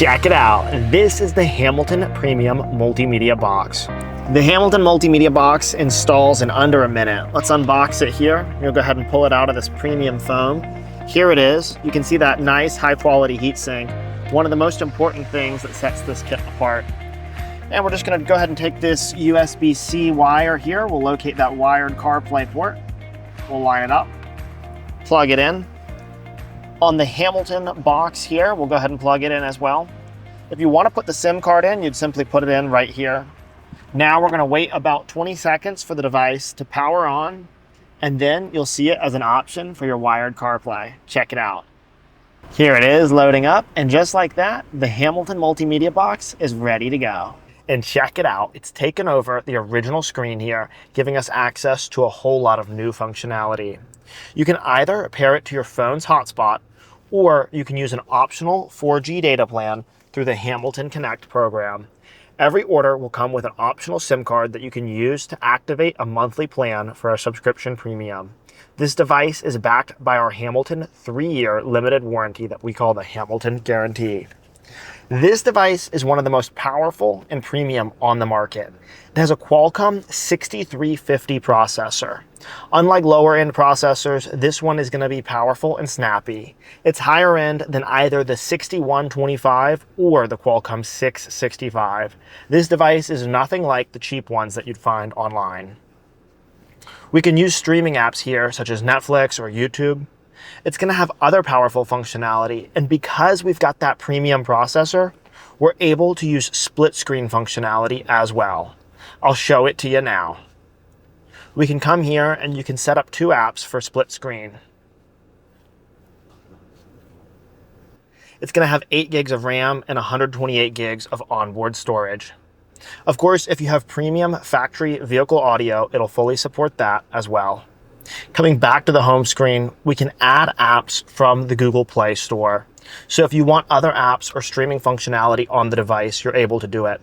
Check it out. This is the Hamilton Premium Multimedia Box. The Hamilton Multimedia Box installs in under a minute. Let's unbox it here. You'll go ahead and pull it out of this premium foam. Here it is. You can see that nice high quality heatsink. One of the most important things that sets this kit apart. And we're just gonna go ahead and take this USB-C wire here. We'll locate that wired CarPlay port. We'll line it up, plug it in. On the Hamilton box here, we'll go ahead and plug it in as well. If you want to put the SIM card in, you'd simply put it in right here. Now we're going to wait about 20 seconds for the device to power on, and then you'll see it as an option for your wired CarPlay. Check it out. Here it is loading up, and just like that, the Hamilton Multimedia Box is ready to go. And check it out, it's taken over the original screen here, giving us access to a whole lot of new functionality. You can either pair it to your phone's hotspot, or you can use an optional 4G data plan through the Hamilton Connect program. Every order will come with an optional SIM card that you can use to activate a monthly plan for a subscription premium. This device is backed by our Hamilton 3-year limited warranty that we call the Hamilton Guarantee. This device is one of the most powerful and premium on the market. It has a Qualcomm 6350 processor. Unlike lower end processors, this one is going to be powerful and snappy. It's higher end than either the 6125 or the Qualcomm 665. This device is nothing like the cheap ones that you'd find online. We can use streaming apps here such as Netflix or YouTube. It's going to have other powerful functionality, and because we've got that premium processor, we're able to use split screen functionality as well. I'll show it to you now. We can come here and you can set up 2 apps for split screen. It's going to have 8 gigs of RAM and 128 gigs of onboard storage. Of course, if you have premium factory vehicle audio, it'll fully support that as well. Coming back to the home screen, we can add apps from the Google Play Store. So if you want other apps or streaming functionality on the device, you're able to do it.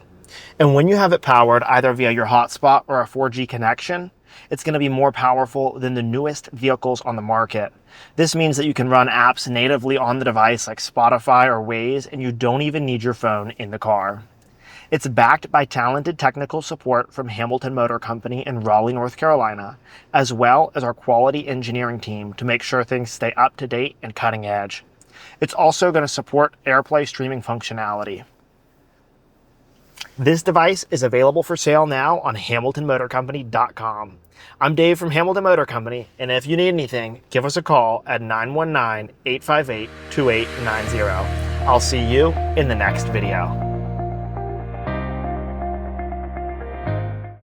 And when you have it powered either via your hotspot or a 4G connection, it's going to be more powerful than the newest vehicles on the market. This means that you can run apps natively on the device like Spotify or Waze, and you don't even need your phone in the car. It's backed by talented technical support from Hamilton Motor Company in Raleigh, North Carolina, as well as our quality engineering team to make sure things stay up to date and cutting edge. It's also going to support AirPlay streaming functionality. This device is available for sale now on hamiltonmotorcompany.com. I'm Dave from Hamilton Motor Company, and if you need anything, give us a call at 919-858-2890. I'll see you in the next video.